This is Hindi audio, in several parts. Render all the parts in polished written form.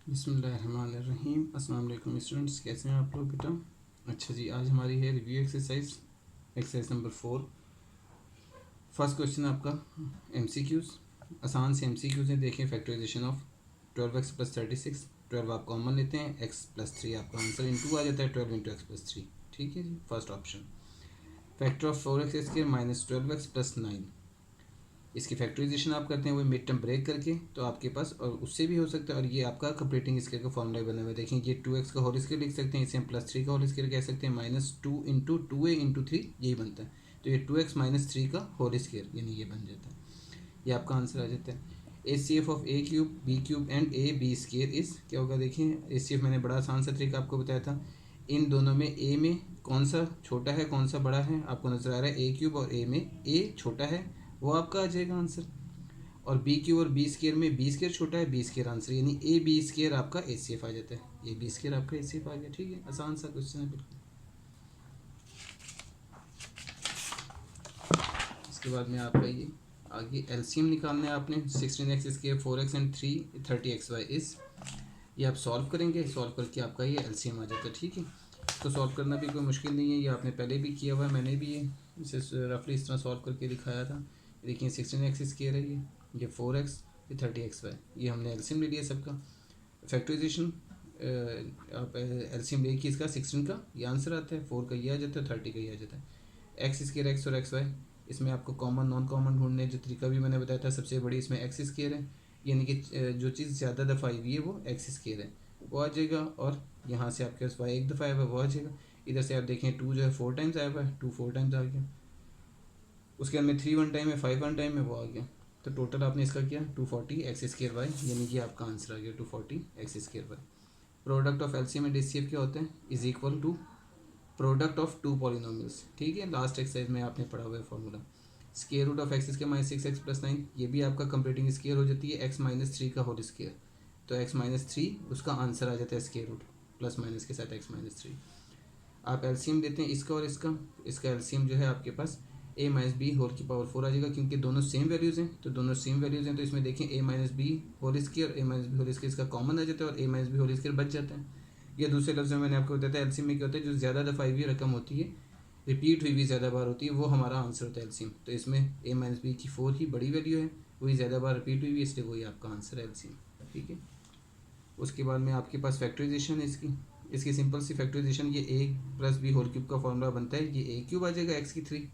बिस्मिल्लाहिर्रहमानिर्रहीम। अस्सलाम वालेकुम स्टूडेंट्स, कैसे हैं आप लोग बेटा। अच्छा जी, आज हमारी है review exercise number 4। First question आपका एमसीक्यूज़, आसान से एमसीक्यूज़ हैं। देखें, फैक्टराइजेशन ऑफ 12x + 36। 12 आप कॉमन लेते हैं, x + 3 आपका आंसर इंटू आ जाता है 12 × x + 3। ठीक है जी, first option. Factor of 4x² - 12x + 9, इसकी फैक्टराइजेशन आप करते हैं वो मिड टर्म ब्रेक करके, तो आपके पास और उससे भी हो सकता है। और ये आपका कंप्लीटिंग स्केयर का फॉर्मूला बना हुआ है। देखें, ये 2x का होल स्केयर लिख सकते हैं, इसे हम +3 का होल स्केयर कह सकते हैं, -2 × 2a × 3 यही बनता है। तो ये 2x - 3 का होल स्केयर यानी ये बन जाता है। ये आपका आंसर आ जाता है। ACF of a³ b³ and ab² इस क्या होगा। देखिए, ACF मैंने बड़ा आसान सा तरीका आपको बताया था। इन दोनों में a में कौन सा छोटा है कौन सा बड़ा है आपको नज़र आ रहा है। a³ और a में a छोटा है, वो आपका आ जाएगा आंसर। और b³ और b² में b² छोटा है, b² आंसर, यानी ab² आपका ACF आ जाता है। ab² आपका ACF आ गया। ठीक है, आसान सा क्वेश्चन है बिल्कुल। इसके बाद में आपका ये आगे एलसीएम निकालना है आपने। 16x² 4x एंड 3 30xy इस ये आप सॉल्व करेंगे। सॉल्व करके आपका ये एलसीएम आ जाता है। ठीक है, इसको सॉल्व करना भी कोई मुश्किल नहीं है, ये आपने पहले भी किया हुआ है, मैंने भी ये इसे रफली इस तरह सॉल्व करके दिखाया था। देखिए, 16x² है, ये 4x, ये 30xy, ये हमने एलसीएम ले लिया सबका। फैक्टराइजेशन आप एलसीएम लेके इसका 16 का ये आंसर आता है, 4 का ये आ जाता है, 30 का ये आ जाता है। x² और xy, इसमें आपको कॉमन नॉन कॉमन ढूंढने जो तरीका भी मैंने बताया था, सबसे बड़ी इसमें x² है, यानी कि जो चीज़ ज़्यादा दफ़ा आई हुई है वो x² है, वो आ जाएगा। और यहाँ से आपके पास y एक दफ़ा आया हुआ है, वो आ जाएगा। इधर से आप देखें 2 जो है 4 टाइम्स आया हुआ है, 2 4 टाइम्स आ गया। उसके अंदर 3 1 टाइम है, 5 1 टाइम है, वो आ गया। तो टोटल आपने इसका किया 240x²y, यानी कि आपका आंसर आ गया 240x²y। Product of LCM and HCF क्या होता है, is equal to product of two polynomials. ठीक है, लास्ट एक्सरसाइज में आपने पढ़ा हुआ है formula. Square root of x² - 6x + 9, ये भी आपका कंप्लीटिंग स्केयर हो जाती है, x - 3 का होल स्केयर। तो x - 3 उसका आंसर आ जाता है स्केयर रूट, प्लस माइनस के साथ x - 3। आप एलसीएम देते हैं इसका और इसका एलसीएम जो है आपके पास a - b होल की पावर 4 आ जाएगा, क्योंकि दोनों सेम वैल्यूज़ हैं। तो दोनों सेम वैल्यूज़ हैं, तो इसमें देखें a - b whole square, a - b whole square इसका कॉमन आ जाता है और a - b होल स्केयर बच जाता है। या दूसरे लफ्ज़ में मैंने आपको बताया था एलसीएम में क्या होता है, जो ज़्यादा दफ़ा आई हुई रकम होती है, रिपीट हुई भी ज़्यादा बार होती है, वो हमारा आंसर होता है एलसीएम। तो इसमें a - b की 4 ही बड़ी वैल्यू है, वही ज़्यादा बार रिपीट हुई है, इसलिए वही आपका आंसर है एलसीएम। ठीक है, उसके बाद में आपके पास फैक्टराइजेशन है इसकी सिंपल सी फैक्टराइजेशन, ये a + b होल क्यूब का फॉर्मूला बनता है। ये a³ आ जाएगा x की 3,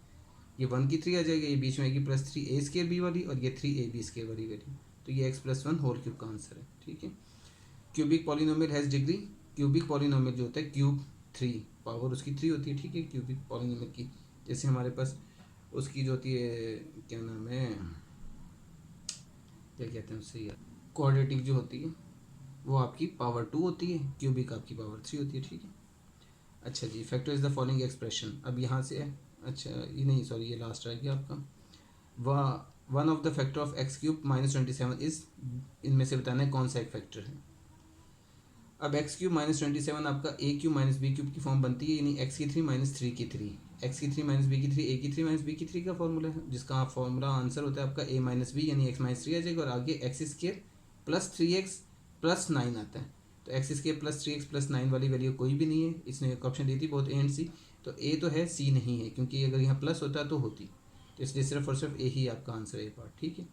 ये 1 की 3 आ जाएगी, ये बीच में आएगी +3a² b वाली, और ये 3ab² वाली वैल्यू। तो ये x + 1 होल क्यूब का आंसर है। ठीक है, cubic polynomial has degree, cubic polynomial जो होता है क्यूब 3, पावर उसकी 3 होती है। ठीक है, क्यूबिक पॉलिनोमियल की, जैसे हमारे पास उसकी जो होती है, क्या नाम है, क्या कहते हैं उससे यार, क्वाड्रेटिक जो होती है वो आपकी पावर 2 होती है, क्यूबिक आपकी पावर 3 होती है। ठीक है, अच्छा जी, factor is the following expression. अब यहाँ से है, अच्छा ये नहीं, सॉरी, ये लास्ट रह गया आपका। वह one of the factor of x³ - 27 is, इनमें से बताना है कौन सा एक फैक्टर है। अब x³ - 27 आपका a³ - b³ की फॉर्म बनती है, यानी x की 3 - 3 की 3, x की 3 - b की 3, a की 3 - b की 3 का फॉर्मूला है, जिसका फॉर्मूला आंसर होता है आपका a - b, यानी x - 3 आ जाएगा, और आगे x² + 3x + 9 आता है। तो x² + 3x + 9 वाली वैल्यू कोई भी नहीं है, इसने एक ऑप्शन दी थी बहुत, ए एंड सी। तो ए तो है, सी नहीं है, क्योंकि अगर यहाँ प्लस होता तो होती, तो इसलिए सिर्फ और सिर्फ ए ही आपका आंसर है, ये पार्ट। ठीक है,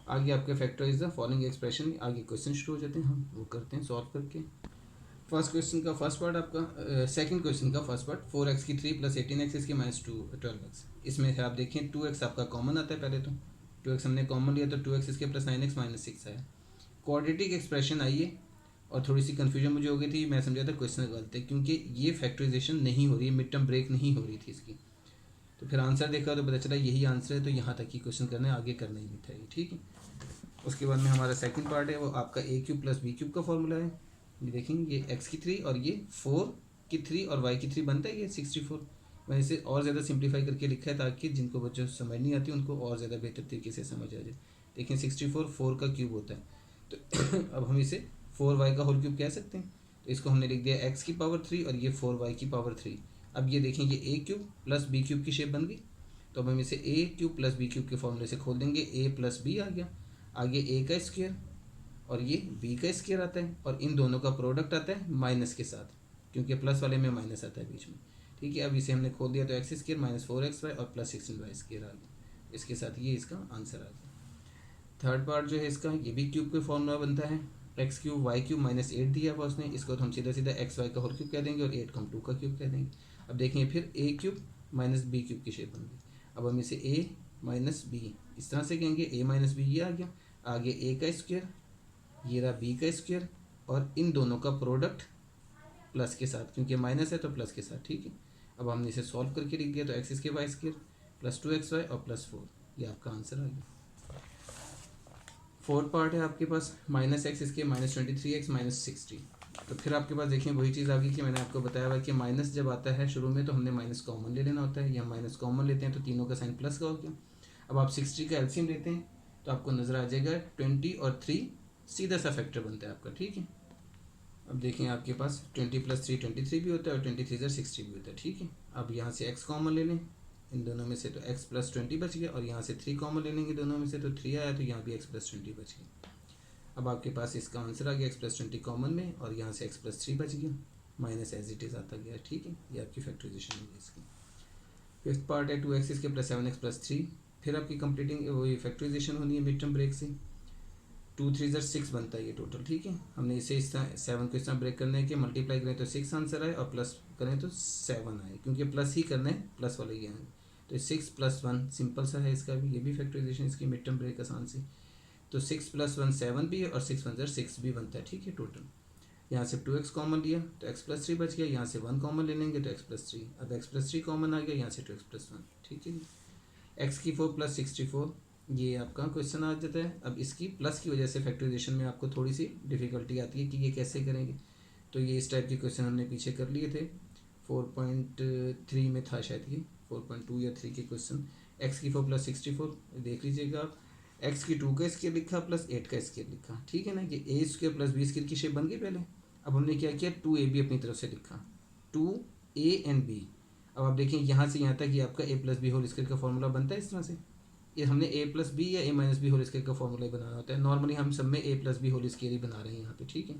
आगे आपके factor is the following expression, आगे क्वेश्चन शुरू हो जाते हैं, हम वो करते हैं सॉल्व करके। फर्स्ट क्वेश्चन का फर्स्ट पार्ट आपका, सेकंड क्वेश्चन का फर्स्ट पार्ट, 4x की 3 + 18x इसके -2 12x। इसमें से आप देखें 2x आपका कॉमन आता है, पहले तो 2x हमने कॉमन लिया, तो 2x इसके + 9x - 6 आया। क्वाड्रेटिक एक्सप्रेशन आई है, और थोड़ी सी कन्फ्यूजन मुझे हो गई थी, मैं समझा था क्वेश्चन गलत है, क्योंकि ये फैक्टराइजेशन नहीं हो रही है, मिड टर्म ब्रेक नहीं हो रही थी इसकी। तो फिर आंसर देखा तो पता चला यही आंसर है, तो यहाँ तक ही क्वेश्चन करना है, आगे करना ही नहीं था ये। ठीक है, उसके बाद में हमारा सेकंड पार्ट है, वो आपका a³ + b³ का फॉर्मूला है। ये देखेंगे, ये x की 3 और ये 4 की 3 और y की 3 बनता है, ये 64। मैंने इसे और ज़्यादा सिंप्लीफाई करके लिखा है, ताकि जिनको बच्चों समझ नहीं आती उनको और ज़्यादा बेहतर तरीके से समझ आ जाए। देखें, 64 4 का क्यूब होता है, तो अब हम इसे 4y का होल क्यूब कह सकते हैं। तो इसको हमने लिख दिया x की पावर 3 और ये 4y की पावर 3। अब ये देखें, ये a³ + b³ की शेप बन गई, तो अब हम इसे a³ + b³ के फॉर्मूले से खोल देंगे, a + b आ गया, आगे a का स्क्वायर और ये b का स्क्वायर आता है, और इन दोनों का प्रोडक्ट आता है माइनस के साथ, क्योंकि प्लस वाले में माइनस आता है बीच में, ठीक है। अब इसे हमने खोल दिया तो एक्स स्क्वायर माइनस 4xy और प्लस 16y स्क्वायर आ गया। इसके साथ ये इसका आंसर आ गया। थर्ड पार्ट जो है इसका, ये भी क्यूब का फॉर्मूला बनता है, x cube y cube minus 8 दिया हुआ उसने, इसको तो हम सीधा सीधा एक्स वाई का होल क्यूब कह देंगे और 8 को हम 2 का क्यूब कह देंगे। अब देखेंगे फिर ए क्यूब माइनस बी क्यूब की शेप बन गई। अब हम इसे ए माइनस बी इस तरह से कहेंगे, ए माइनस बी ये आ गया, आगे ए का स्क्वायर, ये रहा बी का स्क्वायर, और इन दोनों का प्रोडक्ट प्लस के साथ, क्योंकि माइनस है तो प्लस के साथ, ठीक है। अब हमने इसे सॉल्व करके लिख दिया तो x square y square plus 2xy और प्लस 4, ये आपका आंसर आ गया। फोर्थ पार्ट है आपके पास minus x square minus 23x minus 60। तो फिर आपके पास देखिए वही चीज़ आ गई कि मैंने आपको बताया हुआ कि माइनस जब आता है शुरू में तो हमने माइनस कॉमन ले लेना होता है, या माइनस कॉमन लेते हैं तो तीनों का साइन प्लस का हो गया। अब आप 60 का एलसीएम लेते हैं तो आपको नज़र आ जाएगा 20 और 3 सीधा सा फैक्टर बनता है आपका, ठीक है। अब देखें आपके पास 20 + 3 23 भी होता है और 23 = 60 भी होता है, ठीक है। अब यहाँ से x कॉमन ले लें इन दोनों में से तो x + 20 बच गया, और यहाँ से 3 कॉमन ले लेंगे दोनों में से तो 3 आया, तो यहाँ भी x + 20 बच गया। अब आपके पास इसका आंसर आ गया x + 20 कॉमन में, और यहाँ से x + 3 बच गया, माइनस एज इट इज़ आता गया, ठीक है। ये आपकी फैक्टराइजेशन होगी इसकी। फिफ्थ पार्ट है 2x के प्लस 7x + 3। फिर आपकी कंप्लीटिंग वही फैक्टराइजेशन होनी है मिड टर्म ब्रेक से। 2 3 = 6 बनता है ये टोटल, ठीक है। हमने इसे इस तरह 7 को इस तरह ब्रेक करने के मल्टीप्लाई करें तो 6 आंसर आए, और प्लस करें तो 7 आए, क्योंकि प्लस ही करना है, प्लस वाले ही आए। तो 6 + 1 सिंपल सा है इसका भी, ये भी फैक्टराइजेशन इसकी मिड टर्म ब्रेक आसान से। तो 6 + 1 7 भी है, और 6 × 1 = 6 भी बनता है, ठीक है। टोटल यहाँ से 2x कॉमन लिया तो x + 3 बच गया, यहाँ से 1 कॉमन ले लेंगे तो x + 3, अब x + 3 कॉमन आ गया, यहाँ से 2x + 1, ठीक है। x³ + 64 ये आपका क्वेश्चन आ जाता है। अब इसकी प्लस की वजह से फैक्टराइजेशन में आपको थोड़ी सी डिफ़िकल्टी आती है कि ये कैसे करेंगे। तो ये इस टाइप के क्वेश्चन हमने पीछे कर लिए थे, 4.3 में था शायद, ये 4.2 या 3 के क्वेश्चन। x³ + 64 देख लीजिएगा आप, x³ का स्क्वायर लिखा प्लस 8 का स्क्वायर लिखा, ठीक है ना, कि a² + b² की शेप बन गई पहले। अब हमने क्या किया, 2ab अपनी तरफ से लिखा, 2a and b। अब आप देखें यहाँ से यहाँ तक ये आपका a + b होल स्क्वायर का फॉर्मूला बनता है इस तरह से। ये हमने a + b या a - b होल स्क्वायर का फॉर्मूला ही बनाना होता है। नॉर्मली हम सब में a + b होल स्क्वायर ही बना रहे हैं यहाँ पे, ठीक है।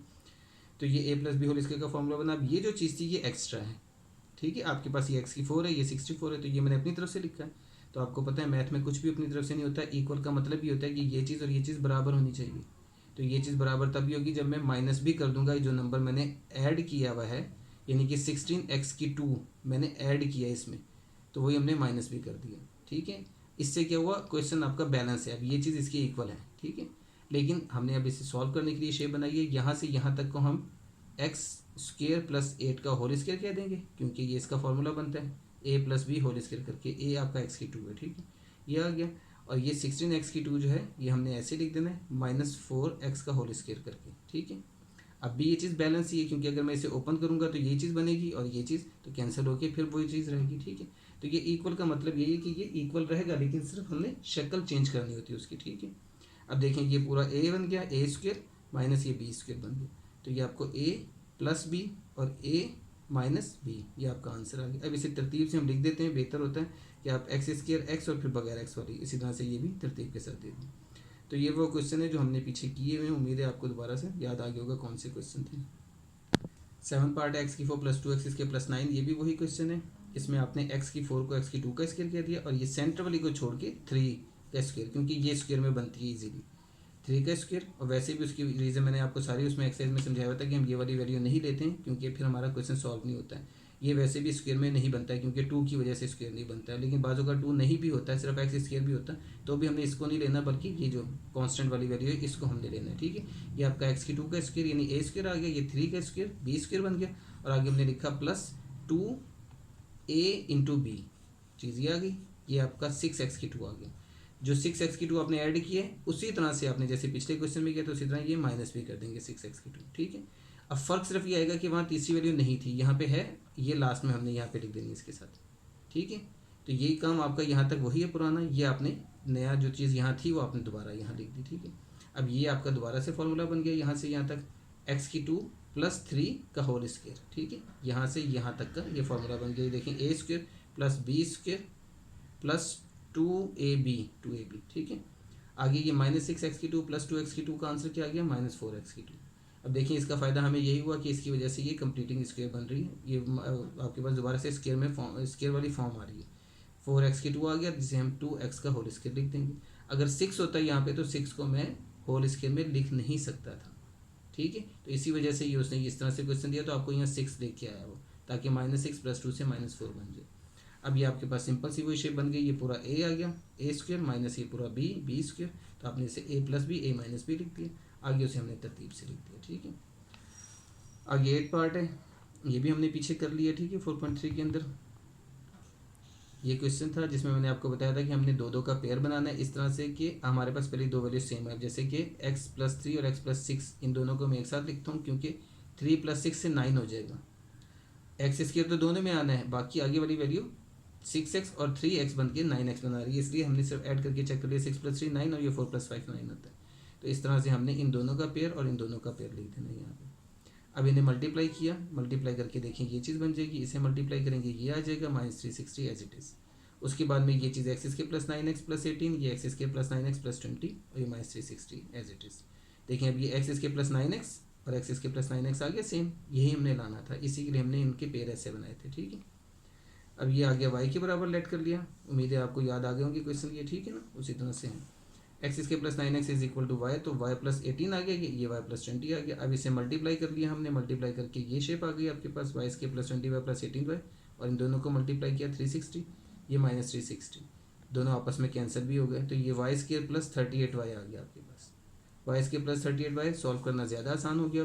तो ये a + b होल स्क्वायर का फॉर्मूला बना। अब ये जो चीज़ थी ये एक्स्ट्रा है, ठीक है। आपके पास ये x³ है, ये 64 है, तो ये मैंने अपनी तरफ से लिखा है। तो आपको पता है मैथ में कुछ भी अपनी तरफ से नहीं होता, इक्वल का मतलब ये होता है कि ये चीज़ और ये चीज़ बराबर होनी चाहिए। तो ये चीज़ बराबर तभी होगी जब मैं माइनस भी कर दूंगा, जो नंबर मैंने ऐड किया हुआ है, यानी कि 16x² मैंने ऐड किया इसमें, तो वही हमने माइनस भी कर दिया, ठीक है। इससे क्या हुआ, क्वेश्चन आपका बैलेंस है, अब ये चीज़ इसकी इक्वल है, ठीक है। लेकिन हमने अब इसे सॉल्व करने के लिए शेप बनाई है, यहाँ से यहाँ तक को हम x² + 8 का होल स्क्वायर कह देंगे, क्योंकि ये इसका फॉर्मूला बनता है a + b होल स्क्वायर करके। a आपका x² है, ठीक है, ये आ गया। और ये 16x² जो है ये हमने ऐसे लिख देना है -4x का होल स्क्वायर करके, ठीक है। अब भी ये चीज़ बैलेंस ही है, क्योंकि अगर मैं इसे ओपन करूँगा तो ये चीज़ बनेगी और ये चीज़ तो कैंसिल होकर फिर वही चीज़ रहेगी, ठीक है। तो ये इक्वल का मतलब यही है कि ये इक्वल रहेगा, लेकिन सिर्फ हमने शक्ल चेंज करनी होती है उसकी, ठीक है। अब देखें ये पूरा a बन गया, a² माइनस ये b² बन गया, तो ये आपको a + b और a - b, ये आपका आंसर आ गया। अब इसे तरतीब से हम लिख देते हैं, बेहतर होता है कि आप x² x और फिर बगैर x वाली इसी तरह से ये भी तरतीब के साथ दे दें। तो ये वो क्वेश्चन है जो हमने पीछे किए हुए हैं, उम्मीद है आपको दोबारा से याद आ गया होगा कौन से क्वेश्चन थे। 7 पार्ट है x³ + 2x² + 9, ये भी वही क्वेश्चन है। इसमें आपने x⁴ को x² का स्क्वायर कह दिया, और ये सेंटर वाली को छोड़ के 3 का स्क्वायर, क्योंकि ये स्क्वायर में बनती है इजीली 3 का स्क्वायर। और वैसे भी उसकी रीज़न मैंने आपको सारी उसमें एक्सरसाइज में समझाया हुआ था कि हम ये वाली वैल्यू नहीं लेते हैं, क्योंकि फिर हमारा क्वेश्चन सॉल्व नहीं होता है। ये वैसे भी स्क्वायर में नहीं बनता है, क्योंकि 2 की वजह से स्क्वायर नहीं बनता है। लेकिन बाजू का 2 नहीं भी होता है, सिर्फ x² भी होता है, तो भी हमने इसको नहीं लेना, बल्कि ये जो कांस्टेंट वाली वैल्यू है इसको हमने लेना है, ठीक है। ये आपका x² का स्क्वायर यानी a² आ गया, ये 3 का स्क्वायर b² बन गया, और आगे हमने लिखा +2a × b, चीज़ ये आ गई। ये आपका 6x² आ गया। जो 6x² आपने ऐड किए उसी तरह से आपने जैसे पिछले क्वेश्चन में किया तो उसी तरह ये माइनस भी कर देंगे 6x², ठीक है। अब फ़र्क सिर्फ ये आएगा कि वहाँ तीसरी वैल्यू नहीं थी, यहाँ पे है, ये लास्ट में हमने यहाँ पे लिख देनी इसके साथ, ठीक है। तो यही काम आपका यहाँ तक वही है पुराना, ये आपने नया जो चीज़ यहाँ थी वो आपने दोबारा यहाँ लिख दी, ठीक है। अब ये आपका दोबारा से फॉर्मूला बन गया, यहाँ से यहाँ तक x³ + 3 का होल स्क्वायर, ठीक है। यहाँ से यहाँ तक का ये फॉर्मूला बन गया, देखें a² + b² + 2ab, ठीक है। आगे ये -6x3 + 2x3 का आंसर क्या आ गया, -4x3। अब देखिए इसका फ़ायदा हमें यही हुआ कि इसकी वजह से ये कंप्लीटिंग स्क्वायर बन रही है, ये आपके पास दोबारा से स्क्वायर में स्क्वायर वाली फॉर्म आ रही है। 4x3 आ गया, जिसे हम 2x का होल स्क्वायर लिख देंगे। अगर 6 होता है यहाँ पे तो 6 को मैं होल स्क्वायर में लिख नहीं सकता था, ठीक है। तो इसी वजह से ये उसने इस तरह से क्वेश्चन दिया, तो आपको यहाँ 6 देख के आया वो, ताकि -6 + 2 से -4 बन जाए। अब ये आपके पास सिंपल सी वही शेप बन गई, ये पूरा a आ गया, a² माइनस ये पूरा b² तो आपने इसे a + b a - b लिख दिया। आगे उसे हमने तरतीब से लिख दिया, ठीक है। आगे 8 पार्ट है, ये भी हमने पीछे कर लिया, ठीक है। 4.3 के अंदर ये क्वेश्चन था जिसमें मैंने आपको बताया था कि हमने दो का पेयर बनाना है इस तरह से कि हमारे पास पहले दो वैल्यू सेम है, जैसे कि x + 3 और x + 6, इन दोनों को मैं एक साथ लिखता हूँ क्योंकि 3 + 6 से 9 हो जाएगा। x² तो दोनों में आना है, बाकी आगे वाली वैल्यू 6x और 3x बन के 9x बना रही है, इसलिए हमने सिर्फ ऐड करके चेक कर लिया, 6 + 3 9 और ये 4 + 5 9 होता है। तो इस तरह से हमने इन दोनों का पेयर और इन दोनों का पेयर लिख देना है यहाँ पे। अब इन्हें मल्टीप्लाई किया, मल्टीप्लाई करके देखें ये चीज़ बन जाएगी, इसे मल्टीप्लाई करेंगे ये आ जाएगा -360 एज इट इज़। उसके बाद में ये चीज़ x² + 9x + 18, ये x² + 9x + 20 और ये -360 एज इट इज़। देखें अब ये x² + 9x और x² + 9x आ गया सेम, यही हमने लाना था, इसी के लिए हमने इनके पेयर ऐसे बनाए थे, ठीक है। अब ये आ गया y के बराबर लेट कर लिया, उम्मीद है आपको याद आ गए होंगे क्वेश्चन ये, ठीक है ना। उसी तरह से है x² + 9x = y, तो y + 18 आ गया, ये y + 20 आ गया। अब इसे मल्टीप्लाई कर लिया हमने, मल्टीप्लाई करके ये शेप आ गई आपके पास y² + 20 y + 18y, और इन दोनों को मल्टीप्लाई किया 360, ये -360, दोनों आपस में कैंसिल भी हो गए, तो ये y² + 38y आ गया आपके पास। y² + 38y सॉल्व करना ज़्यादा आसान हो गया,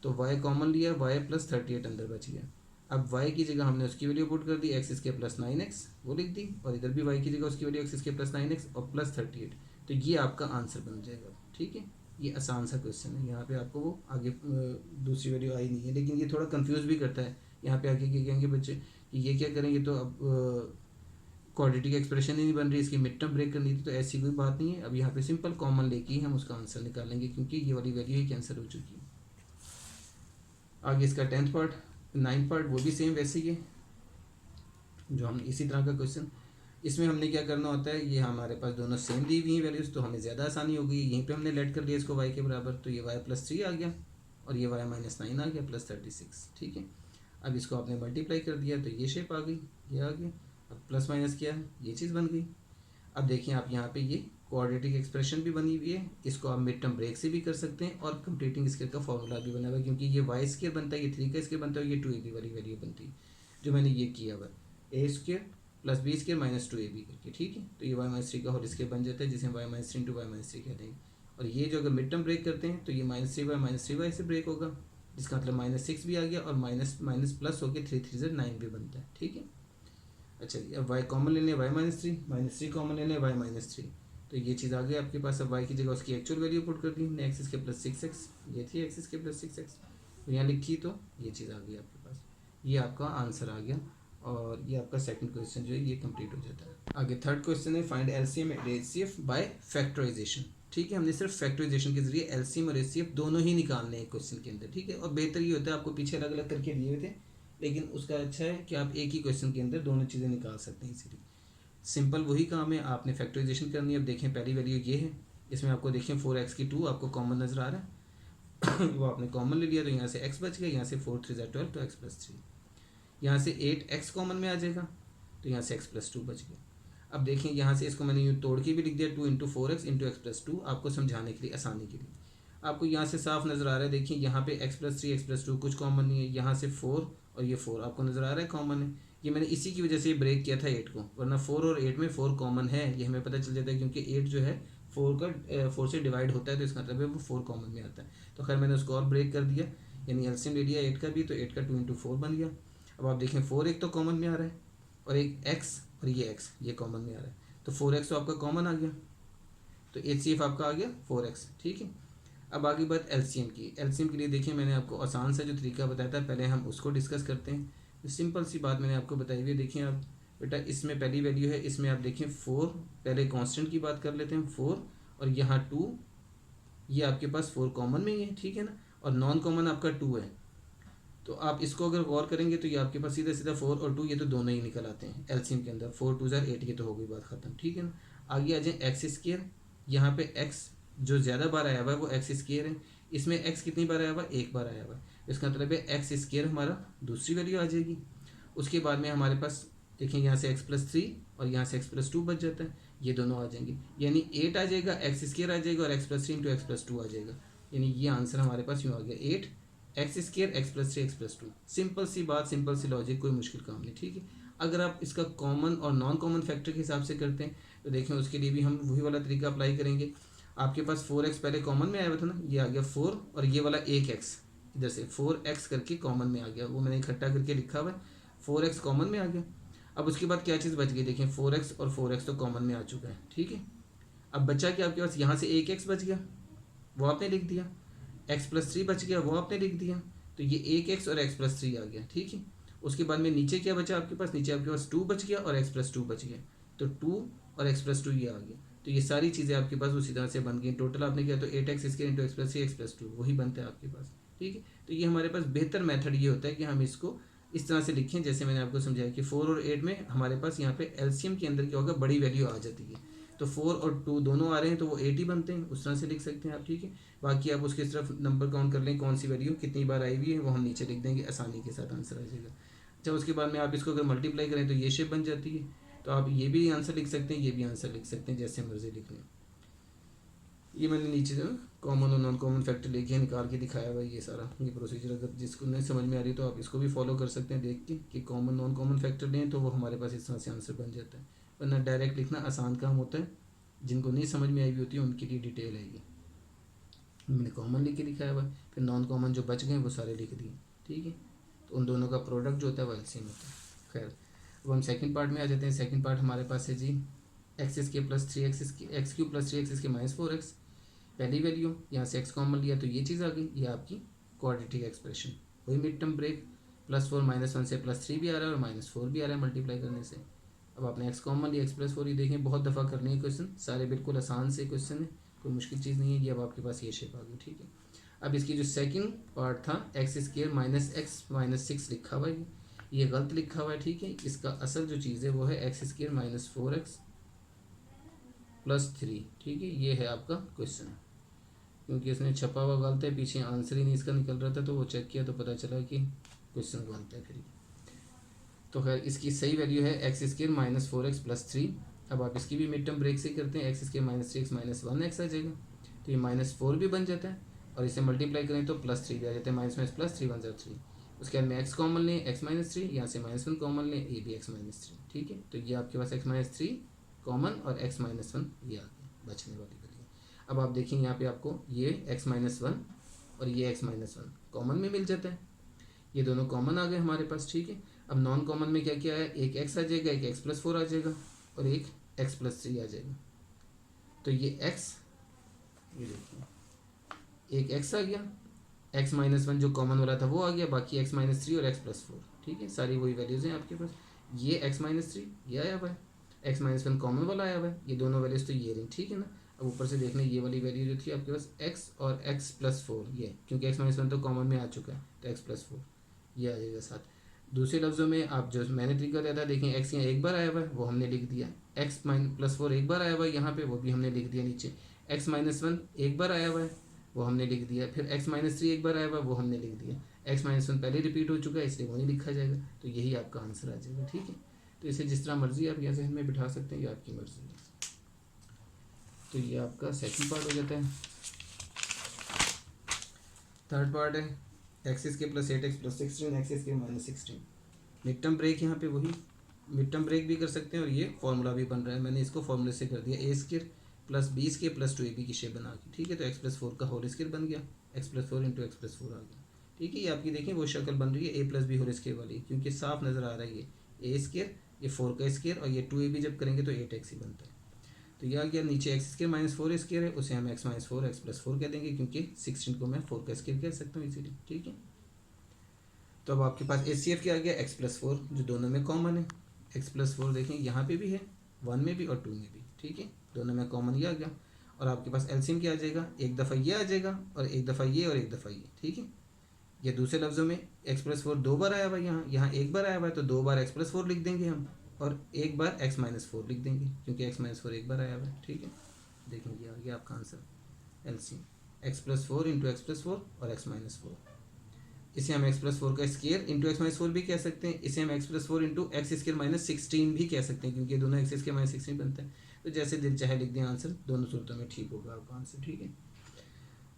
तो y कॉमन लिया, y + 38 अंदर बच गया। अब y की जगह हमने उसकी वैल्यू पुट कर दी, x² + 9x वो लिख दी, और इधर भी y की जगह उसकी वैल्यू x² + 9x और +38, तो ये आपका आंसर बन जाएगा, ठीक है। ये आसान सा क्वेश्चन है, यहाँ पे आपको वो आगे दूसरी वैल्यू आई नहीं है, लेकिन ये थोड़ा कंफ्यूज भी करता है। यहाँ पे आगे क्या कहेंगे बच्चे कि ये क्या करेंगे, तो अब क्वाड्रेटिक एक्सप्रेशन ही नहीं बन रही, इसकी मिड टर्म ब्रेक करनी थी, तो ऐसी कोई बात नहीं है। अब यहाँ पे सिंपल कॉमन लेके ही हम उसका आंसर निकालेंगे, क्योंकि ये वाली वैल्यू ही कैंसिल हो चुकी है। आगे इसका 10th पार्ट 9th पार्ट वो भी सेम वैसे ही है, जो हम इसी तरह का क्वेश्चन, इसमें हमने क्या करना होता है, ये हमारे पास दोनों सेम दी हुई हैं वैल्यूज़, तो हमें ज़्यादा आसानी होगी, यहीं पे हमने लेट कर लिया इसको y के बराबर, तो ये y + 3 आ गया और ये y - 9 आ गया +36, ठीक है। अब इसको आपने मल्टीप्लाई कर दिया तो ये शेप आ गई, ये आ गया। अब प्लस माइनस किया है, ये चीज़ बन गई। अब देखिए आप यहाँ पे ये क्वाड्रेटिक एक्सप्रेशन भी बनी हुई है, इसको आप मिड टर्म ब्रेक से भी कर सकते हैं और कंप्लीटिंग स्क्वायर का फॉर्मूला भी बना हुआ है, क्योंकि ये y² बनता है, ये 3 का स्क्वायर बनता है, ये 2ab वाली वैल्यू बनती है, जो मैंने ये किया हुआ a² + b² - 2ab करके, ठीक है। तो ये y - 3 का होल स्क्वायर बन जाता है, जिसे हम y - 3 × y - 3 कह देंगे। और ये जो अगर मिड टर्म ब्रेक करते हैं तो ये -3y - 3y से ब्रेक होगा, जिसका मतलब -6 भी आ गया, और माइनस माइनस प्लस होकर 3 3 9 भी बनता है, ठीक है। अच्छा जी, अब y कॉमन लेने y - 3 कॉमन लेने y - 3, तो ये चीज़ आ गई आपके पास। अब y की जगह उसकी एक्चुअल वैल्यू पुट कर दी हमने, x² + 6x, ये थी x² + 6x, तो यहाँ लिखी तो ये चीज़ आ गई आपके पास, ये आपका आंसर आ गया, और ये आपका सेकंड क्वेश्चन जो है ये कंप्लीट हो जाता है। आगे थर्ड क्वेश्चन है find LCM and HCF by factorisation, ठीक है। हमने सिर्फ फैक्टराइजेशन के जरिए एलसीएम और एचसीएफ दोनों ही निकालने हैं क्वेश्चन के अंदर, ठीक है। और बेहतर ये होता है, आपको पीछे अलग अलग करके दिए हुए थे, लेकिन उसका अच्छा है कि आप एक ही क्वेश्चन के अंदर दोनों चीज़ें निकाल सकते हैं इसीलिए। सिंपल वही काम है, आपने फैक्टराइजेशन करनी है। अब देखें पहली वैल्यू ये है, इसमें आपको देखें 4x² आपको कॉमन नज़र आ रहा है वो आपने कॉमन ले लिया, तो यहाँ से x बच गया, यहाँ से 4 3 12, तो x + 3, यहाँ से 8x कॉमन में आ जाएगा, तो यहाँ से x + 2 बच गया। अब देखें यहाँ से इसको मैंने यूँ तोड़ के भी लिख दिया, 2 × 4x × x + 2, आपको समझाने के लिए, आसानी के लिए। आपको यहाँ से साफ नज़र आ रहा है, देखिए यहाँ पे x + 3 x + 2 कुछ कॉमन नहीं है, यहाँ से 4 और ये 4 आपको नज़र आ रहा है कॉमन है। ये मैंने इसी की वजह से ब्रेक किया था 8 को, वरना 4 और 8 में 4 कॉमन है, ये हमें पता चल जाता है, क्योंकि 8 जो है 4 से डिवाइड होता है, तो इसका मतलब है वो 4 कॉमन में आता है। तो खैर मैंने उसको और ब्रेक कर दिया, यानी एलसीएम ले लिया 8 का भी, तो 8 का 2 × 4 बन गया। अब आप देखें 4 एक तो कॉमन में आ रहा है, और एक x और ये x ये कॉमन में आ रहा है, तो 4x तो आपका कॉमन आ गया, तो एचसीएफ आपका आ गया 4x, ठीक है। अब आगे बात एलसीएम की। एलसीएम के लिए देखिए मैंने आपको आसान सा जो तरीका बताया था, पहले हम उसको डिस्कस करते हैं। तो सिंपल सी बात मैंने आपको बताई हुई है, देखिए आप बेटा इसमें पहली वैल्यू है, इसमें आप देखें 4, पहले कांस्टेंट की बात कर लेते हैं 4, और यहाँ 2, ये आपके पास 4 कॉमन में ही है, ठीक है ना, और नॉन कॉमन आपका 2 है। तो आप इसको अगर गौर करेंगे तो ये आपके पास सीधा सीधा 4 और 2 ये तो दोनों ही निकल आते हैं एलसीएम के अंदर, 4 2 8, ये तो हो गई बात ख़त्म, ठीक है ना। आगे आ जाए x², यहाँ पे एक्स जो ज़्यादा बार आया हुआ है वो एक्स स्क्वायर है, इसमें एक्स कितनी बार आया हुआ है, एक बार आया हुआ है, इसका मतलब है एक्स स्क्वायर हमारा दूसरी वैल्यू आ जाएगी। उसके बाद में हमारे पास देखें यहाँ से x+3 और यहाँ से x+2 बच जाता है, ये दोनों आ जाएंगे, यानी 8 आ जाएगा, एक्स स्क्वायर आ जाएगा और x+3 इंटू x+2 आ जाएगा, यानी ये आंसर हमारे पास यूँ आ गया 8 x square x+3 x+2। Simple सी बात, सिंपल सी लॉजिक, कोई मुश्किल काम नहीं, ठीक है। अगर आप इसका कॉमन और नॉन कॉमन फैक्टर के हिसाब से करते हैं तो देखें उसके लिए भी हम वही वाला तरीका अप्लाई करेंगे। आपके पास 4x पहले कॉमन में आया हुआ था ना, ये आ गया 4 और ये वाला एक एक्स इधर से 4x करके कॉमन में आ गया, वो मैंने इकट्ठा करके लिखा हुआ है, 4x कॉमन में आ गया। अब उसके बाद क्या चीज़ बच गई, देखें 4x और 4x तो कॉमन में आ चुका है, ठीक है। अब बचा क्या आपके पास, यहाँ से एक एक्स बच गया, वो आपने लिख दिया, x+3 बच गया, वो आपने लिख दिया, तो ये एक एक्स और x+3 आ गया, ठीक है। उसके बाद में नीचे क्या बचा आपके पास, नीचे आपके पास 2 बच गया और x+2 बच गया, तो 2 और x+2 ये आ गया, तो ये सारी चीज़ें आपके पास उसी तरह से बन गई। टोटल आपने किया तो 8x square into x+3 x+2 वही बनता है आपके पास, ठीक है। तो ये हमारे पास बेहतर मेथड ये होता है कि हम इसको इस तरह से लिखें जैसे मैंने आपको समझाया कि 4 और 8 में हमारे पास यहाँ पे एलसीएम के अंदर क्या होगा, बड़ी वैल्यू आ जाती है, तो 4 और 2 दोनों आ रहे हैं तो वो 8 ही बनते हैं, उस तरह से लिख सकते हैं आप, ठीक है। बाकी आप उसकी तरफ नंबर काउंट कर लें, कौन सी वैल्यू कितनी बार आई हुई है वो हम नीचे लिख देंगे, आसानी के साथ आंसर आ जाएगा। अच्छा, उसके बाद में आप इसको अगर मल्टीप्लाई करें तो ये शेप बन जाती है, तो आप ये भी आंसर लिख सकते हैं, ये भी आंसर लिख सकते हैं, जैसे मर्जी लिख लें। ये मैंने नीचे जो कॉमन और नॉन कॉमन फैक्टर लेके निकाल के दिखाया हुआ है, ये सारा ये प्रोसीजर, अगर जिसको नहीं समझ में आ रही तो आप इसको भी फॉलो कर सकते हैं देख के कि कॉमन नॉन कॉमन फैक्टर लें तो वो हमारे पास इस तरह से आंसर बन जाता है। वरना डायरेक्ट लिखना आसान काम होता है, जिनको नहीं समझ में आई हुई होती है उनके लिए डिटेल है ये। मैंने कॉमन लिख के दिखाया हुआ है, फिर नॉन कॉमन जो बच गए वो सारे लिख दिए, ठीक है। तो उन दोनों का प्रोडक्ट जो होता है वो एलसीएम होता है। खैर, अब हम सेकंड पार्ट में आ जाते हैं। सेकंड पार्ट हमारे पास है जी x² + 3x पहली वैल्यू, यहाँ से x कॉमन लिया तो ये चीज़ आ गई, ये आपकी क्वाड्रेटिक एक्सप्रेशन। वही मिड टर्म ब्रेक, +4 -1 से +3 भी आ रहा है और -4 भी आ रहा है मल्टीप्लाई करने से। अब आपने x कॉमन लिया, x+4, ये देखें बहुत दफ़ा करने हैं क्वेश्चन, सारे बिल्कुल आसान से क्वेश्चन है, कोई मुश्किल चीज़ नहीं है। ये अब आपके पास ये शेप आ गई, ठीक है। अब इसकी जो सेकंड पार्ट था x² - x - 6 लिखा हुआ है, ये गलत लिखा हुआ है, ठीक है। इसका असल जो चीज़ है वो है x² - 4x + 3, ठीक है। ये है आपका क्वेश्चन, क्योंकि इसने छपा हुआ गलत है, पीछे आंसर ही नहीं इसका निकल रहा था, तो वो चेक किया तो पता चला कि क्वेश्चन गलत है फिर। तो खैर इसकी सही वैल्यू है x² - 4x + 3। अब आप इसकी भी मिड टर्म ब्रेक से करते हैं, x² - 3x - 1x आ जाएगा, तो ये -4 भी बन जाता है, और इसे मल्टीप्लाई करें तो +3 भी आ जाता है, -3 1 3। उसके बाद में x कॉमन लें, x - 3, यहाँ से -1 कॉमन लें, ये भी x - 3, ठीक है। तो ये आपके पास x - 3 कॉमन और x - 1 ये आ गया बचने वाली वैल्यू। अब आप देखें यहाँ पे आपको ये x - 1 और ये x - 1 कॉमन में मिल जाता है, ये दोनों कॉमन आ गए हमारे पास, ठीक है। अब नॉन कॉमन में क्या क्या है, एक x आ जाएगा, एक x+4 आ जाएगा और एक x+3 आ जाएगा। तो ये x, ये देखिए एक x आ गया, x - 1 जो कॉमन वाला था वो आ गया, बाकी x - 3 और x+4, ठीक है। सारी वही वैल्यूज़ हैं आपके पास। ये x - 3 ये आया हुआ है, x - 1 कॉमन वाला आया हुआ है, ये दोनों वैल्यूज़ तो ये रही, ठीक है ना। अब ऊपर से देखने ये वाली वैल्यू जो थी आपके पास x और x+4, ये क्योंकि x - 1 तो कॉमन में आ चुका है तो x+4 ये आ जाएगा साथ। दूसरे लफ्ज़ों में आप जो मैंने तरीका दिया था, देखें x यहाँ एक बार आया हुआ है वो हमने लिख दिया, x +4 एक बार आया हुआ है यहाँ पे वो भी हमने लिख दिया नीचे, x - 1 एक बार आया हुआ है वो हमने लिख दिया, फिर x - 3 एक बार आया हुआ है वो हमने लिख दिया, x - 1 पहले रिपीट हो चुका है इसलिए वो नहीं लिखा जाएगा, तो यही आपका आंसर आ जाएगा, ठीक है। तो इसे जिस तरह मर्जी आप यहाँ से हमें बिठा सकते हैं, ये आपकी मर्जी है। तो ये आपका सेकंड पार्ट हो जाता है। थर्ड पार्ट है x² + 8x + 16 x² - 16। Mid term break, यहाँ पे वही मिड टर्म ब्रेक भी कर सकते हैं और ये फार्मूला भी बन रहा है, मैंने इसको फार्मूले से कर दिया, a² + b² + 2ab की शेप बना के, ठीक है। तो x+4 का होल स्क्वायर बन गया, x+4 × x+4 आ गया, ठीक है। ये आपकी देखें वो शक्ल बन रही है a + b होल स्क्वायर वाली, क्योंकि साफ नज़र आ रही है a², ये 4 का स्क्वायर और ये 2ab जब करेंगे तो 8x ही बनता है। तो यह आ गया, नीचे x² - 4 स्क्वायर है, उसे हम x - 4 x+4 कह देंगे, क्योंकि 16 को मैं 4 का स्क्वायर कह सकता हूँ इसीलिए, ठीक है। तो अब आपके पास HCF क्या आ गया, x+4 जो दोनों में कॉमन है, x+4 देखें यहाँ पे भी है, 1 में भी और 2 में भी, ठीक है, दोनों में कॉमन ये आ गया। और आपके पास एलसीएम क्या आ जाएगा, एक दफ़ा ये आ जाएगा और एक दफ़ा ये और एक दफ़ा ये, ठीक है। ये दूसरे लफ्ज़ों में x+4 दो बार आया हुआ है, यहाँ एक बार आया हुआ है तो 2 बार x+4 लिख देंगे हम, और एक बार x - 4 लिख देंगे, क्योंकि x - 4 एक बार आया हुआ है, ठीक है। देखेंगे आ गया आपका answer LCM x+4 into x+4 और x-4। इसे हम x+4 का स्केयर इंटू x-4 भी कह सकते हैं, इसे हम x+4 इंटू x² भी कह सकते हैं, क्योंकि दोनों x² बनता है। तो जैसे दिल चाहे लिख दें आंसर, दोनों सूरतों में ठीक होगा आपका आंसर, ठीक है।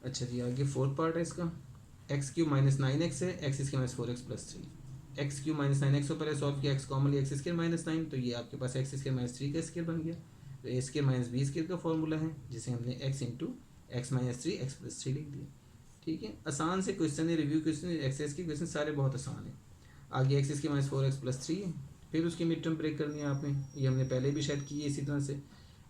अच्छा जी, आगे फोर्थ पार्ट है इसका, x³ -9x है, x²-4x+3। x³ -9x को पहले सॉल्व किया, x कॉमन लिया, x²-9, तो ये आपके पास x²-3 का स्केयर बन गया। तो a² - b² का फॉर्मूला है, जिसे हमने x इंटू x-3 x+3 लिख दिया, ठीक है। आसान से क्वेश्चन है, रिव्यू क्वेश्चन, एक्सरसाइज के क्वेश्चन सारे बहुत आसान है। आगे x²-4x+3 है, फिर उसकी मिड टर्म ब्रेक करनी है आपने, ये हमने पहले भी शायद की है इसी तरह से,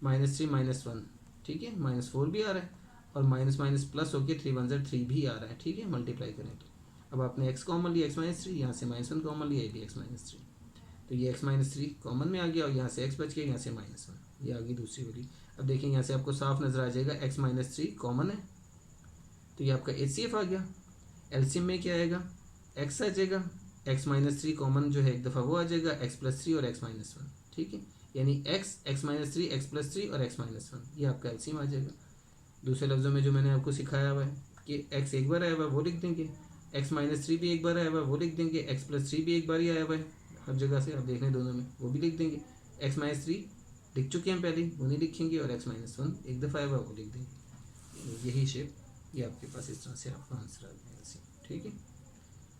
-3 -1, ठीक है, -4 भी आ रहा है, और माइनस माइनस प्लस होके 3 1 3 भी आ रहा है, ठीक है, मल्टीप्लाई करें तो। अब आपने x कॉमन लिया, x-3, यहाँ से -1 कॉमन लिया, ये भी x-3, तो ये x-3 कॉमन में आ गया, और यहाँ से x बच गया, यहाँ से -1, ये आ गई दूसरी वाली। अब देखिए यहाँ से आपको साफ नजर आ जाएगा x-3 कॉमन है, तो ये आपका HCF आ गया। एलसीएम में क्या आएगा, x आ जाएगा, x-3 कॉमन जो है एक दफ़ा वो आ जाएगा, x+3 और x-1, ठीक है, यानी x, x-3, x+3 और x-1, ये आपका एलसीएम आ जाएगा। दूसरे लफ्ज़ों में जो मैंने आपको सिखाया हुआ है कि x एक बार आया हुआ है वो लिख देंगे, x-3 भी एक बार आया हुआ है वो लिख देंगे, x+3 भी एक बार ही आया हुआ है हर जगह से, आप देख लें दोनों में, वो भी लिख देंगे। x-3 लिख चुके हैं पहले, वो नहीं लिखेंगे, और x-1 एक दफ़ा आया हुआ वो लिख देंगे। यही शेप, ये आपके पास इस तरह से आपका आंसर आ गया ऐसे, ठीक है।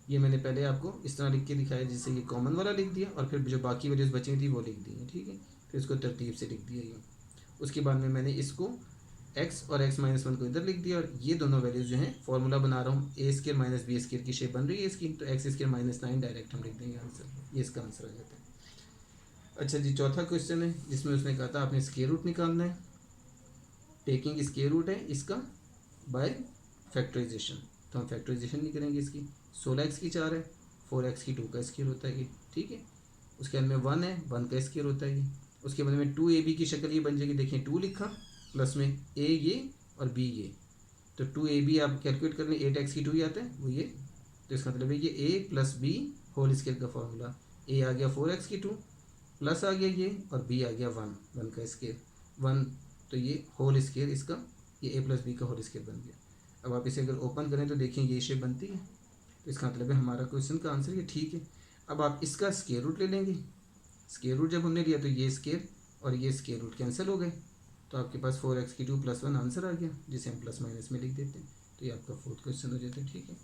ये मैंने पहले आपको इस तरह लिख के दिखाया, जिससे ये कॉमन वाला लिख दिया, और फिर जो बाकी वैल्यूज़ बची थी वो लिख दी है, ठीक है, फिर इसको तरतीब से लिख दिया ये। उसके बाद में मैंने इसको x और x-1 को इधर लिख दिया, और ये दोनों वैल्यूज़ जो हैं फॉर्मूला बना रहा हूँ, a² - b² की शेप बन रही है इसकी, तो x² -9 डायरेक्ट हम लिख देंगे आंसर, ये इसका आंसर आ जाता है। अच्छा जी, चौथा क्वेश्चन है जिसमें उसने कहा था आपने स्क्वायर रूट निकालना है, टेकिंग स्क्वायर रूट है इसका बाय फैक्टराइजेशन, तो हम फैक्टराइजेशन नहीं करेंगे इसकी। 16x की 4 है, 4x की 2 का स्क्वायर होता है ये, ठीक है। उसके अंदर में 1 है, 1 का स्क्वायर होता है ये। उसके बाद में 2ab की शक्ल ये बन जाएगी, देखिए 2 लिखा, प्लस में a ये और b ये, तो 2ab आप कैलकुलेट कर लें, 8x की 2 ही आता है वो ये, तो इसका मतलब है ये a plus b whole square का फॉर्मूला, a आ गया 4x की 2, प्लस आ गया ये, और b आ गया 1 का स्क्वायर 1, तो ये होल स्क्वायर इसका, ये a प्लस b का होल स्क्वायर बन गया। अब आप इसे अगर ओपन करें तो देखें ये शेप बनती है, तो इसका मतलब है हमारा क्वेश्चन का आंसर ये ठीक है। अब आप इसका स्क्वायर रूट ले लेंगे, स्क्वायर रूट जब हमने लिया तो ये स्क्वायर और ये स्क्वायर रूट कैंसिल हो गए, तो आपके पास 4x की 2 + 1 आंसर आ गया, जिसे हम प्लस माइनस में लिख देते हैं, तो ये आपका फोर्थ क्वेश्चन हो जाता है, ठीक है।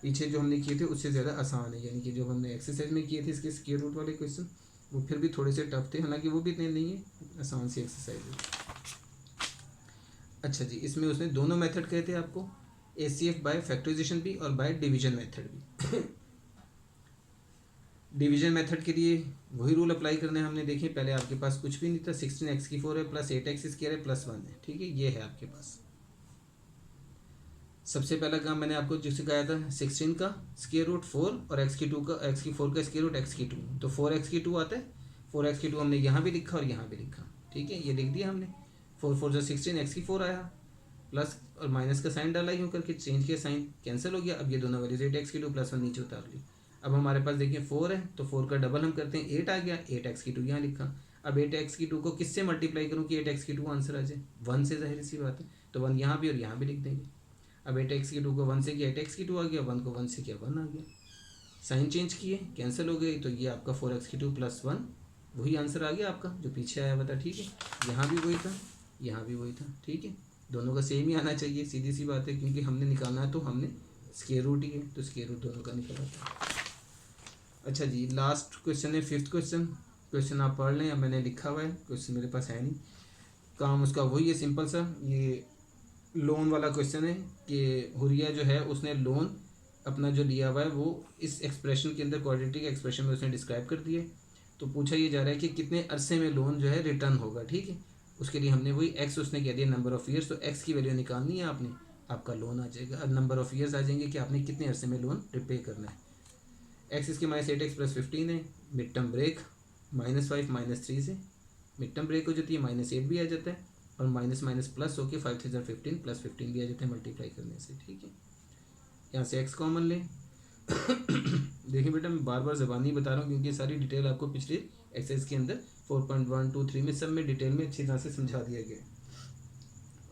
पीछे जो हमने किए थे उससे ज़्यादा आसान है, यानी कि जो हमने एक्सरसाइज में किए थे इसके स्क्वायर रूट वाले क्वेश्चन, वो फिर भी थोड़े से टफ थे, हालांकि वो भी इतने नहीं है, आसान सी एक्सरसाइज है। अच्छा जी, इसमें उसने दोनों मेथड कहे थे आपको, ACF बाय फैक्टराइजेशन भी और बाय डिवीजन मेथड भी। डिवीजन मेथड के लिए वही रूल अप्लाई करने हैं हमने, देखिए पहले आपके पास कुछ भी नहीं था, 16x की 4 है, प्लस 8x स्क्वायर है, प्लस 1 है, ठीक है, ये है आपके पास। सबसे पहला काम मैंने आपको जो सिखाया था, 16 का स्क्वायर रूट 4 और x की 4 का स्क्वायर रूट x की 2, तो 4x की 2 आता है, 4x की 2 हमने यहाँ भी लिखा और यहाँ भी लिखा, ठीक है, ये लिख दिया हमने, 4 4 16 x की 4 आया, प्लस और माइनस का साइन डाला यूँ करके, चेंज किया, साइन कैंसिल हो गया। अब ये दोनों वैल्यूज 8x की 2 + 1 नीचे उतार ली। अब हमारे पास देखिए 4 है, तो 4 का डबल हम करते हैं, 8 आ गया, 8x की 2 यहाँ लिखा। अब 8x की 2 को किससे मल्टीप्लाई करूँ कि 8x की 2 आंसर आ जाए, 1 से, जाहिर सी बात है, तो 1 यहाँ भी और यहाँ भी लिख देंगे। अब 8x की 2 को 1 से किया, 8x की 2 आ गया, 1 को 1 से किया, 1 आ गया, साइन चेंज किए, कैंसिल हो गई, तो ये आपका 4x की 2 + 1 वही आंसर आ गया आपका जो पीछे आया हुआ था, ठीक है। यहाँ भी वही था, यहाँ भी वही था, ठीक है, दोनों का सेम ही आना चाहिए, सीधी सी बात है, क्योंकि हमने निकालना है तो हमने स्क्वायर रूट ही है, तो स्क्वायर रूट दोनों का निकला था। अच्छा जी, लास्ट क्वेश्चन है, फिफ्थ क्वेश्चन। क्वेश्चन आप पढ़ लें, अब मैंने लिखा हुआ है, क्वेश्चन मेरे पास है नहीं, काम उसका वही है, सिंपल सा, ये लोन वाला क्वेश्चन है कि हुरिया जो है उसने लोन अपना जो लिया हुआ है वो इस एक्सप्रेशन के अंदर, क्वाड्रेटिक एक्सप्रेशन में उसने डिस्क्राइब कर दिया है। तो पूछा ये जा रहा है कि कितने अरसे में लोन जो है रिटर्न होगा, ठीक है। उसके लिए हमने वही एक्स उसने कह दिया नंबर ऑफ़ ईयर्स, तो एक्स की वैल्यू निकालनी है आपने, आपका लोन आ जाएगा। अब नंबर ऑफ़ ईयर्स आ जाएंगे कि आपने कितने अरसे में लोन रिपे करना है। एक्स इसके -8x + 15 है, मिड टर्म ब्रेक -5 -3 से मिड टर्म ब्रेक हो जाती है, -8 भी आ जाता है, और माइनस माइनस प्लस होके 5015 + 15 भी आ जाता है मल्टीप्लाई करने से, ठीक है। यहाँ से एक्स कॉमन लें। देखिए बेटा, मैं बार बार ज़बानी बता रहा हूँ क्योंकि सारी डिटेल आपको पिछले एक्सरसाइज के अंदर 4.1 2 3 में सब में डिटेल में अच्छी तरह से समझा दिया गया है।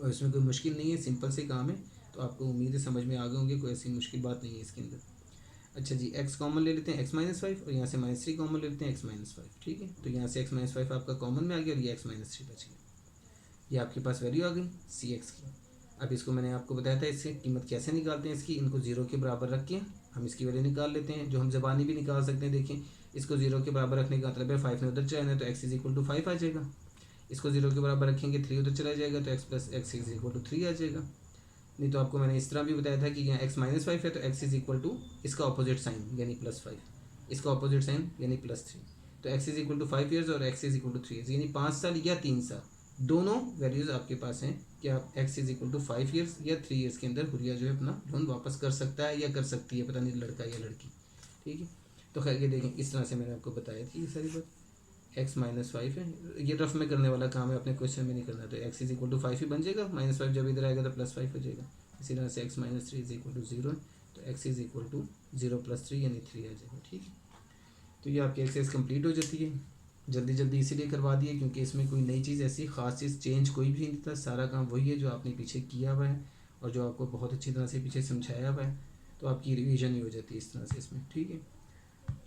और इसमें कोई मुश्किल नहीं है, सिंपल से काम है। तो आपको उम्मीद है समझ में आ गए होंगे, कोई ऐसी मुश्किल बात नहीं है इसके अंदर। अच्छा जी, x कॉमन ले लेते हैं, x-5, और यहाँ से -3 कॉमन ले लेते हैं, x-5, ठीक है। तो यहाँ से x-5 आपका कॉमन में आ गया और ये x-3 बच गया। ये आपके पास वैल्यू आ गई cx की। अब इसको मैंने आपको बताया था इसकी कीमत कैसे निकालते हैं इसकी, इनको 0 के बराबर रख के हम इसकी वैल्यू निकाल लेते हैं, जो हम ज़बानी भी निकाल सकते हैं। देखें, इसको 0 के बराबर रखने का मतलब है 5 ने उधर चलाना है तो x=5 आ जाएगा। इसको 0 के बराबर रखेंगे 3 उधर चला जाएगा तो x+x=3 आ जाएगा। नहीं तो आपको मैंने इस तरह भी बताया था कि यहाँ x-5 है तो x इसका अपोजिट साइन यानी +5, इसका अपोजिट साइन यानी +3। तो x=5 ईयर्स और x=3 ईयर्स, यानी 5 साल या 3 साल दोनों वैल्यूज़ आपके पास हैं कि आप x=5 ईयर्स या 3 ईयर्स के अंदर हुरिया जो है अपना लोन वापस कर सकता है या कर सकती है, पता नहीं लड़का या लड़की, ठीक है। तो खैर ये देखें, इस तरह से मैंने आपको बताया थी ये सारी बात। x-5 है, ये रफ में करने वाला काम है, अपने क्वेश्चन में नहीं करना। तो x=5 ही बन जाएगा, -5 जब इधर आएगा तो +5 हो जाएगा। इसी तरह से x-3=0 है तो x=0+3 यानी 3 आ जाएगा, ठीक है। तो ये आपकी एक्सरसाइज कंप्लीट हो जाती है। जल्दी जल्दी इसीलिए करवा दिए क्योंकि इसमें कोई नई चीज़ ऐसी ख़ास चीज़ चेंज कोई भी नहीं था, सारा काम वही है जो आपने पीछे किया हुआ है और जो आपको बहुत अच्छी तरह से पीछे समझाया हुआ है। तो आपकी रिवीजन ही हो जाती है इस तरह से इसमें, ठीक है।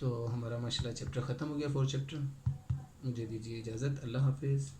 तो हमारा माशाल्लाह चैप्टर ख़त्म हो गया, 4 चैप्टर। मुझे दीजिए इजाज़त, अल्लाह हाफिज़।